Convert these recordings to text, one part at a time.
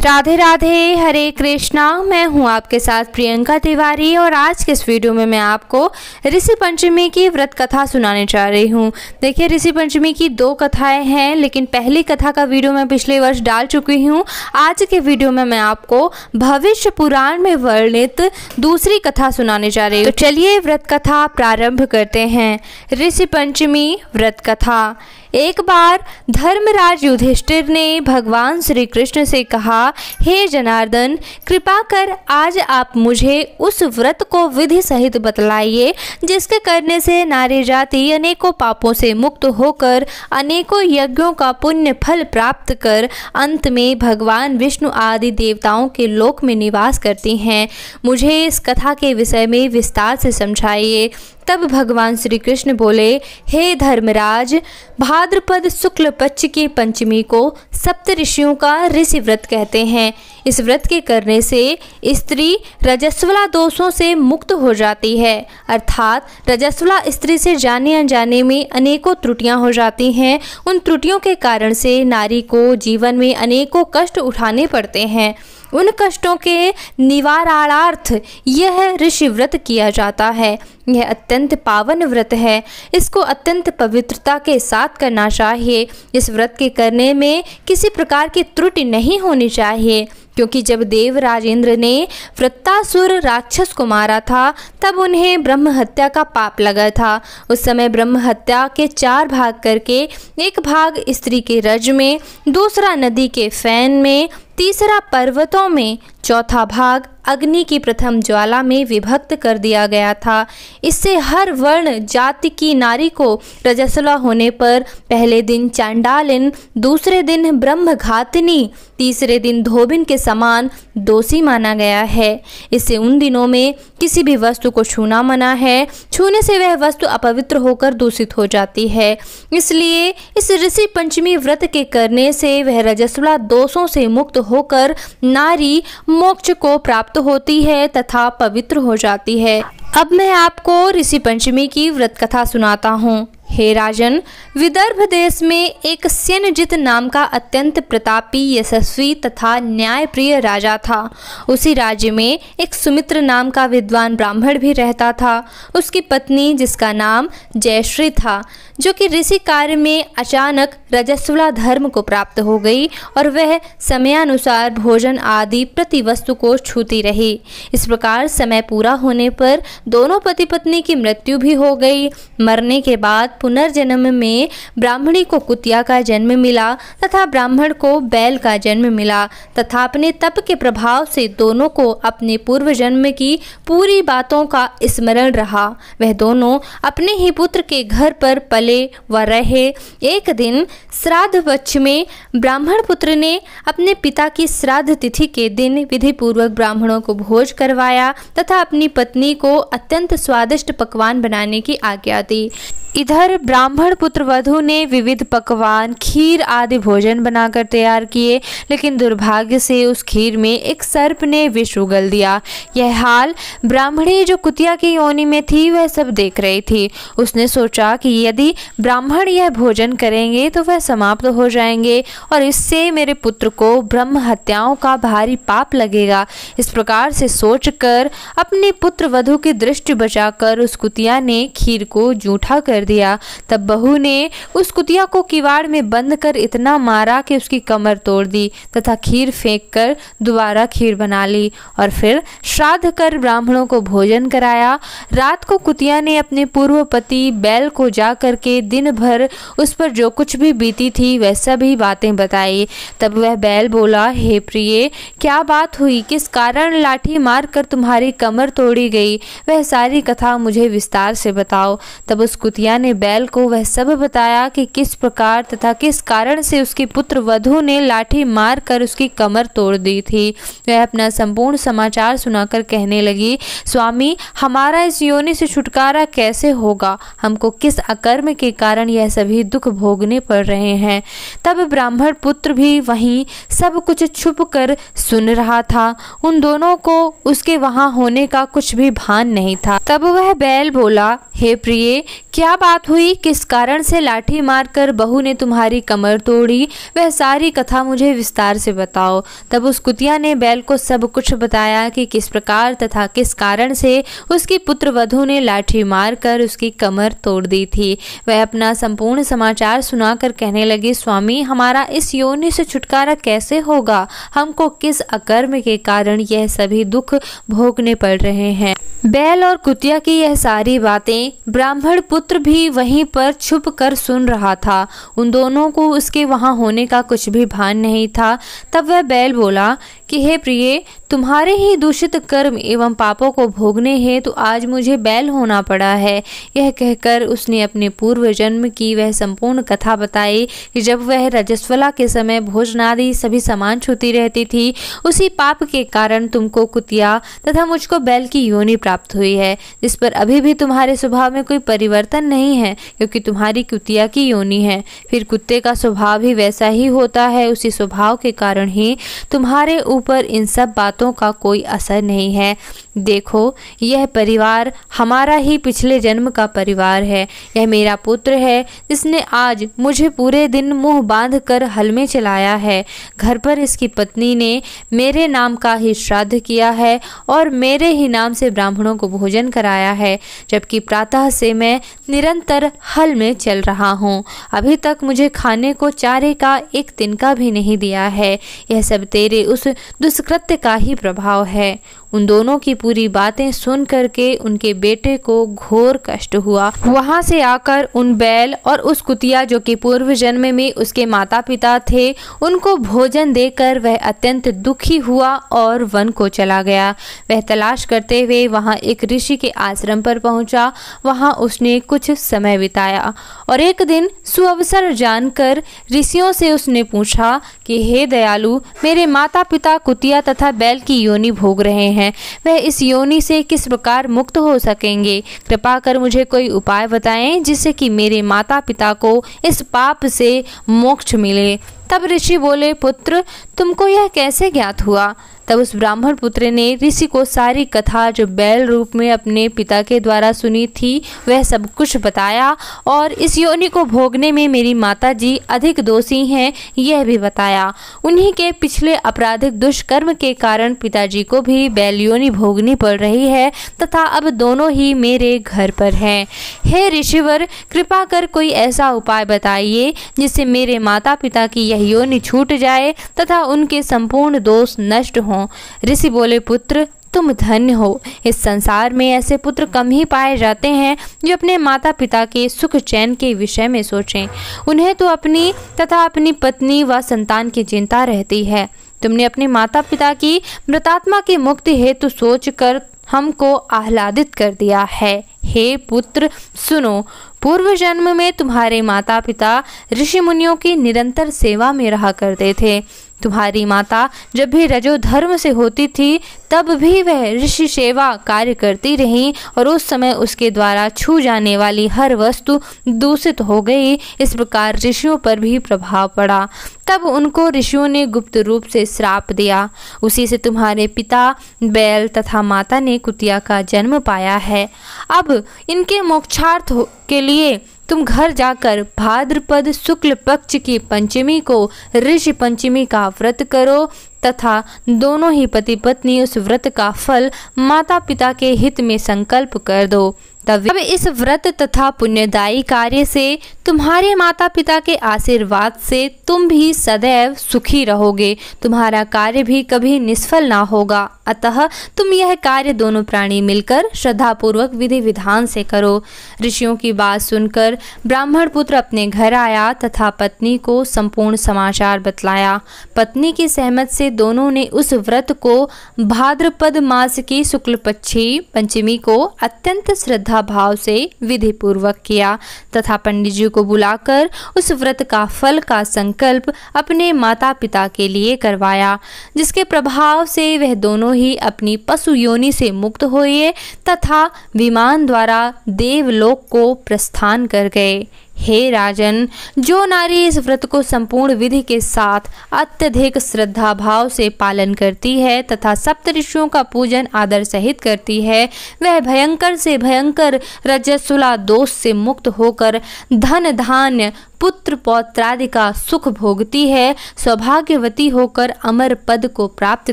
राधे राधे, हरे कृष्णा। मैं हूं आपके साथ प्रियंका तिवारी और आज के इस वीडियो में मैं आपको ऋषि पंचमी की व्रत कथा सुनाने जा रही हूं। देखिए, ऋषि पंचमी की 2 कथाएं हैं, लेकिन पहली कथा का वीडियो मैं पिछले वर्ष डाल चुकी हूं। आज के वीडियो में मैं आपको भविष्य पुराण में वर्णित दूसरी कथा सुनाने जा रही हूँ। तो चलिए व्रत कथा प्रारंभ करते हैं। ऋषि पंचमी व्रत कथा। एक बार धर्मराज युधिष्ठिर ने भगवान श्री कृष्ण से कहा, हे जनार्दन, कृपा कर आज आप मुझे उस व्रत को विधि सहित बतलाइए जिसके करने से नारी जाति अनेकों पापों से मुक्त होकर अनेकों यज्ञों का पुण्य फल प्राप्त कर अंत में भगवान विष्णु आदि देवताओं के लोक में निवास करती हैं। मुझे इस कथा के विषय में विस्तार से समझाइए। तब भगवान श्री कृष्ण बोले, हे धर्मराज, भाद्रपद शुक्ल पक्ष की पंचमी को सप्त ऋषियों का ऋषि व्रत कहते हैं। इस व्रत के करने से स्त्री रजस्वला दोषों से मुक्त हो जाती है, अर्थात रजस्वला स्त्री से जाने अनजाने में अनेकों त्रुटियां हो जाती हैं। उन त्रुटियों के कारण से नारी को जीवन में अनेकों कष्ट उठाने पड़ते हैं। उन कष्टों के निवारणार्थ यह ऋषि व्रत किया जाता है। यह अत्यंत पावन व्रत है। इसको अत्यंत पवित्रता के साथ करना चाहिए। इस व्रत के करने में किसी प्रकार की त्रुटि नहीं होनी चाहिए, क्योंकि जब देवराज इंद्र ने वृत्तासुर राक्षस को मारा था तब उन्हें ब्रह्म हत्या का पाप लगा था। उस समय ब्रह्म हत्या के 4 भाग करके, एक भाग स्त्री के रज में, दूसरा नदी के फैन में, तीसरा पर्वतों में, चौथा भाग अग्नि की प्रथम ज्वाला में विभक्त कर दिया गया था। इससे हर वर्ण जाति की नारी को रजस्वला होने पर पहले दिन चांडालिन, दूसरे दिन ब्रह्मघातिनी, तीसरे दिन धोबिन के समान दोषी माना गया है। इससे उन दिनों में किसी भी वस्तु को छूना मना है। छूने से वह वस्तु अपवित्र होकर दूषित हो जाती है। इसलिए इस ऋषि पंचमी व्रत के करने से वह रजस्वला दोषों से मुक्त होकर नारी मोक्ष को प्राप्त होती है तथा पवित्र हो जाती है। अब मैं आपको ऋषि पंचमी की व्रत कथा सुनाता हूँ। हे राजन, विदर्भ देश में एक सेनजित नाम का अत्यंत प्रतापी, यशस्वी तथा न्यायप्रिय राजा था। उसी राज्य में एक सुमित्र नाम का विद्वान ब्राह्मण भी रहता था। उसकी पत्नी, जिसका नाम जयश्री था, जो कि ऋषि कार्य में अचानक रजस्वला धर्म को प्राप्त हो गई और वह समयानुसार भोजन आदि प्रति वस्तु को छूती रही। इस प्रकार समय पूरा होने पर दोनों पति पत्नी की मृत्यु भी हो गई। मरने के बाद पुनर्जन्म में ब्राह्मणी को कुतिया का जन्म मिला तथा ब्राह्मण को बैल का जन्म मिला तथा अपने तप के प्रभाव से दोनों को अपने पूर्व जन्म की पूरी बातों का स्मरण रहा। वह दोनों अपने ही पुत्र के घर पर पले व रहे। एक दिन श्राद्ध पक्ष में ब्राह्मण पुत्र ने अपने पिता की श्राद्ध तिथि के दिन विधि पूर्वक ब्राह्मणों को भोज करवाया तथा अपनी पत्नी को अत्यंत स्वादिष्ट पकवान बनाने की आज्ञा दी। इधर ब्राह्मण पुत्र वधू ने विविध पकवान, खीर आदि भोजन बनाकर तैयार किए, लेकिन दुर्भाग्य से उस खीर में एक सर्प ने विष उगल दिया। यह हाल ब्राह्मणी जो कुतिया की योनि में थी वह सब देख रही थी। उसने सोचा कि यदि ब्राह्मण यह भोजन करेंगे तो वह समाप्त हो जाएंगे और इससे मेरे पुत्र को ब्रह्म हत्याओं का भारी पाप लगेगा। इस प्रकार से सोचकर अपने पुत्र वधू की दृष्टि बचाकर उस कुतिया ने खीर को जूठा कर दिया। तब बहू ने उस कुतिया को किवाड़ में बंद कर इतना मारा कि उसकी कमर तोड़ दी तथा खीर फेंक कर दोबारा खीर बना ली और फिर श्राद्ध कर ब्राह्मणों को भोजन कराया। रात को कुतिया ने अपने पूर्व पति बैल को जा करके दिन भर उस पर जो कुछ भी बीती थी वह सभी बातें बताई। तब वह बैल बोला, हे प्रिय, क्या बात हुई? किस कारण लाठी मार कर तुम्हारी कमर तोड़ी गई? वह सारी कथा मुझे विस्तार से बताओ। तब उस कुतिया ने बैल को वह सब बताया कि किस प्रकार तथा किस कारण से उसके पुत्र वधू ने लाठी मार कर उसकी कमर तोड़ दी थी। वह अपना संपूर्ण समाचार सुनाकर कहने लगी, स्वामी, हमारा इस योनि से छुटकारा कैसे होगा? हमको किस अकर्म के कारण यह सभी दुख भोगने पड़ रहे हैं? तब ब्राह्मण पुत्र भी वहीं सब कुछ छुप कर सुन रहा था। उन दोनों को उसके वहां होने का कुछ भी भान नहीं था। तब वह बैल बोला, हे प्रिय, क्या बात हुई, किस कारण से लाठी मारकर बहू ने तुम्हारी कमर तोड़ी, वह सारी कथा मुझे विस्तार से बताओ। तब उस कुतिया ने बैल को सब कुछ बताया कि किस प्रकार तथा किस कारण से उसकी पुत्र वधू ने लाठी मारकर उसकी कमर तोड़ दी थी। वह अपना संपूर्ण समाचार सुनाकर कहने लगी, स्वामी, हमारा इस योनि से छुटकारा कैसे होगा? हमको किस अकर्म के कारण यह सभी दुख भोगने पड़ रहे हैं? बैल और कुतिया की यह सारी बातें ब्राह्मण पुत्र भी वहीं पर छुप कर सुन रहा था। उन दोनों को उसके वहां होने का कुछ भी भान नहीं था। तब वह बैल बोला कि हे प्रिय, तुम्हारे ही दूषित कर्म एवं पापों को भोगने हेतु तो आज मुझे बैल होना पड़ा है। यह कहकर उसने अपने पूर्व जन्म की वह संपूर्ण कथा बताई कि जब वह रजस्वला के समय भोजनादि सभी सामान छूती रहती थी, उसी पाप के कारण तुमको कुतिया तथा मुझको बैल की योनि प्राप्त हुई है, जिस पर अभी भी तुम्हारे स्वभाव में कोई परिवर्तन नहीं है, क्योंकि तुम्हारी कुतिया की योनि है। फिर कुत्ते का स्वभाव भी वैसा ही होता है। उसी स्वभाव के कारण ही तुम्हारे ऊपर इन सब बातों का कोई असर नहीं है। देखो, यह परिवार हमारा ही पिछले जन्म का परिवार है। यह मेरा पुत्र है जिसने आज मुझे पूरे दिन मुंह बांध कर हल में चलाया है। घर पर इसकी पत्नी ने मेरे नाम का ही श्राद्ध किया है और मेरे ही नाम से ब्राह्मणों को भोजन कराया है, जबकि प्रातः से मैं निरंतर हल में चल रहा हूँ। अभी तक मुझे खाने को चारे का एक तिनका भी नहीं दिया है। यह सब तेरे उस दुष्कृत्य का ही प्रभाव है। उन दोनों की पूरी बातें सुन करके उनके बेटे को घोर कष्ट हुआ। वहां से आकर उन बैल और उस कुतिया जो कि पूर्व जन्म में उसके माता पिता थे, उनको भोजन देकर वह अत्यंत दुखी हुआ और वन को चला गया। वह तलाश करते हुए वहां एक ऋषि के आश्रम पर पहुंचा। वहां उसने कुछ समय बिताया और एक दिन सुअवसर जानकर ऋषियों से उसने पूछा कि हे दयालु, मेरे माता पिता कुतिया तथा बैल की योनि भोग रहे हैं, वह इस योनि से किस प्रकार मुक्त हो सकेंगे? कृपा कर मुझे कोई उपाय बताएं जिससे कि मेरे माता पिता को इस पाप से मोक्ष मिले। तब ऋषि बोले, पुत्र, तुमको यह कैसे ज्ञात हुआ? तब उस ब्राह्मण पुत्र ने ऋषि को सारी कथा जो बैल रूप में अपने पिता के द्वारा सुनी थी वह सब कुछ बताया और इस योनि को भोगने में मेरी माताजी अधिक दोषी हैं यह भी बताया। उन्हीं के पिछले आपराधिक दुष्कर्म के कारण पिताजी को भी बैल योनि भोगनी पड़ रही है तथा अब दोनों ही मेरे घर पर हैं। हे ऋषिवर, कृपा कर कोई ऐसा उपाय बताइए जिससे मेरे माता पिता की यह योनि छूट जाए तथा उनके संपूर्ण दोष नष्ट हों। ऋषि बोले, पुत्र, तुम धन्य हो। इस संसार में ऐसे पुत्र कम ही पाए जाते हैं जो अपने माता पिता के सुख चैन के विषय में सोचें। उन्हें तो अपनी तथा अपनी पत्नी व संतान की चिंता रहती है। तुमने अपने माता पिता की मृतात्मा की मुक्ति हेतु सोचकर हमको आह्लादित कर दिया है। हे पुत्र, सुनो, पूर्व जन्म में तुम्हारे माता पिता ऋषि मुनियों की निरंतर सेवा में रहा करते थे। तुम्हारी माता जब भी रजो धर्म से होती थी तब भी वह ऋषि सेवा कार्य करती रही और उस समय उसके द्वारा छू जाने वाली हर वस्तु दूषित हो गई। इस प्रकार ऋषियों पर भी प्रभाव पड़ा। तब उनको ऋषियों ने गुप्त रूप से श्राप दिया। उसी से तुम्हारे पिता बैल तथा माता ने कुतिया का जन्म पाया है। अब इनके मोक्षार्थ के लिए तुम घर जाकर भाद्रपद शुक्ल पक्ष की पंचमी को ऋषि पंचमी का व्रत करो तथा दोनों ही पति पत्नी उस व्रत का फल माता पिता के हित में संकल्प कर दो। तब इस व्रत तथा पुण्यदायी कार्य से तुम्हारे माता पिता के आशीर्वाद से तुम भी सदैव सुखी रहोगे। तुम्हारा कार्य भी कभी निष्फल ना होगा। अतः तुम यह कार्य दोनों प्राणी मिलकर श्रद्धापूर्वक विधि विधान से करो। ऋषियों की बात सुनकर ब्राह्मण पुत्र अपने घर आया तथा पत्नी को संपूर्ण समाचार बतलाया। पत्नी की सहमत से दोनों ने उस व्रत को भाद्रपद मास की शुक्ल पक्षी पंचमी को अत्यंत श्रद्धा भाव से विधि पूर्वक किया तथा पंडित जी को बुलाकर उस व्रत का फल का संकल्प अपने माता पिता के लिए करवाया, जिसके प्रभाव से वह दोनों ही अपनी पशु योनि से मुक्त हुए तथा विमान द्वारा देवलोक को प्रस्थान कर गए। हे राजन, जो नारी इस व्रत को संपूर्ण विधि के साथ अत्यधिक श्रद्धा भाव से पालन करती है तथा सप्तऋषियों का पूजन आदर सहित करती है, वह भयंकर से भयंकर रजस्वला दोष से मुक्त होकर धन धान्य पुत्र पौत्रादि का सुख भोगती है, सौभाग्यवती होकर अमर पद को प्राप्त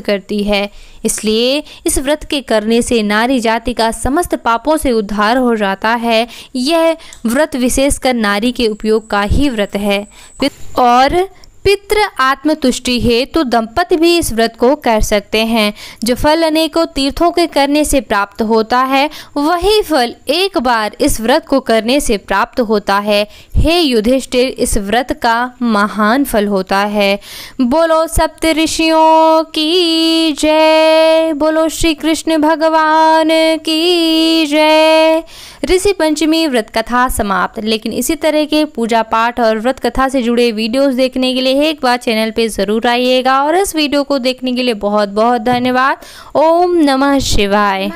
करती है। इसलिए इस व्रत के करने से नारी जाति का समस्त पापों से उद्धार हो जाता है। यह व्रत विशेषकर नारी के उपयोग का ही व्रत है। और पितृ आत्मतुष्टि है तो दंपति भी इस व्रत को कर सकते हैं। जो फल अनेकों तीर्थों के करने से प्राप्त होता है, वही फल एक बार इस व्रत को करने से प्राप्त होता है। हे युधिष्ठिर, इस व्रत का महान फल होता है। बोलो सप्त ऋषियों की जय, बोलो श्री कृष्ण भगवान की जय। ऋषि पंचमी व्रत कथा समाप्त। लेकिन इसी तरह के पूजा पाठ और व्रत कथा से जुड़े वीडियोस देखने के लिए एक बार चैनल पे ज़रूर आइएगा और इस वीडियो को देखने के लिए बहुत बहुत धन्यवाद। ओम नमः शिवाय।